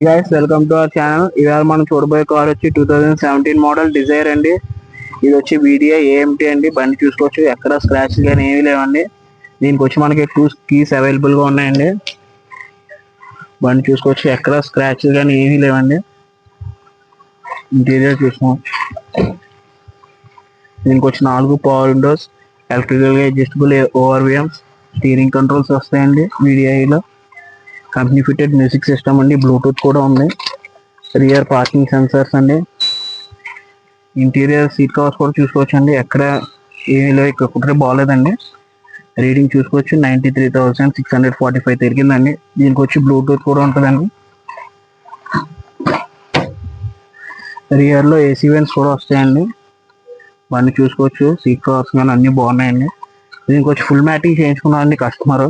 Guys welcome to our channel. ఇవాళ మనం చూడబోయే కార్ వచ్చి 2017 మోడల్ డిజైర్ అండి. ఇది వచ్చి VDI AMT అండి. బండి చూసుకోవచ్చు, ఎక్కడ స్క్రాచ్ కానీ ఏమీ లేవండి. దీనికి వచ్చి మనకి 2 కీస్ అవైలబుల్ గా ఉన్నాయండి. బండి చూసుకోవచ్చు, ఎక్కడ స్క్రాచ్ కానీ ఏమీ లేవండి. ఇంటీరియర్ చూసుకోవచ్చు. దీనికి వచ్చి 4 power Windows, electrical adjustable ORVMs, steering controls వస్తాయండి. VDIలో కంపెనీ ఫిటెడ్ మ్యూజిక్ సిస్టమ్ అండి, బ్లూటూత్ కూడా ఉంది. రియర్ పార్కింగ్ సెన్సర్స్ అండి. ఇంటీరియర్ సీట్ కవర్స్ కూడా చూసుకోవచ్చు అండి, ఎక్కడ ఏమీ ఇక్కడ బాగాలేదండి. రీడింగ్ చూసుకోవచ్చు, 93,645 తిరిగిందండి. దీనికి వచ్చి బ్లూటూత్ కూడా ఉంటుందండి. రియర్లో AC వెంట్స్ కూడా వస్తాయండి. బండి చూసుకోవచ్చు, సీట్ కవర్స్ కానీ అన్నీ బాగున్నాయండి. దీనికి వచ్చి ఫుల్ మ్యాటింగ్ చేయించుకున్నారండి కస్టమర్.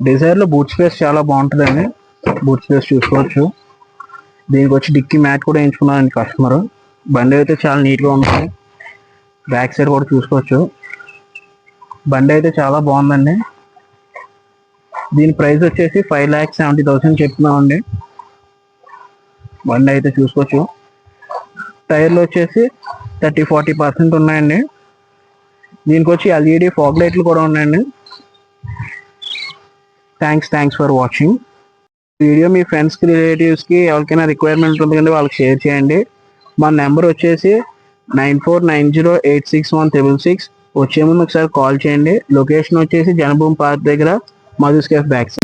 డిజైర్లో బూట్ స్పేస్ చాలా బాగుంటుందండి. బూట్ స్పేస్ చూసుకోవచ్చు. దీనికి వచ్చి డిక్కీ మ్యాట్ కూడా వేయించుకున్నారండి కస్టమర్. బండి అయితే చాలా నీట్గా ఉంటుంది. బ్యాక్ సైడ్ కూడా చూసుకోవచ్చు. బండి అయితే చాలా బాగుందండి. దీని ప్రైస్ వచ్చేసి 5,70,000 చెప్తున్నామండి. బండి అయితే చూసుకోవచ్చు. టైర్లు వచ్చేసి 30-40% ఉన్నాయండి. దీనికి వచ్చి LED ఫాగ్ లైట్లు కూడా ఉన్నాయండి. Thanks for watching. వీడియో మీ ఫ్రెండ్స్కి, రిలేటివ్స్కి ఎవరికైనా రిక్వైర్మెంట్ ఉంటుందండి, వాళ్ళకి షేర్ చేయండి. మా నెంబర్ వచ్చేసి 9490861666. వచ్చే ముందు ఒకసారి కాల్ చేయండి. లొకేషన్ వచ్చేసి జనభూమి పార్క్ దగ్గర, మధుస్ కేఫ్ బ్యాక్ సైడ్.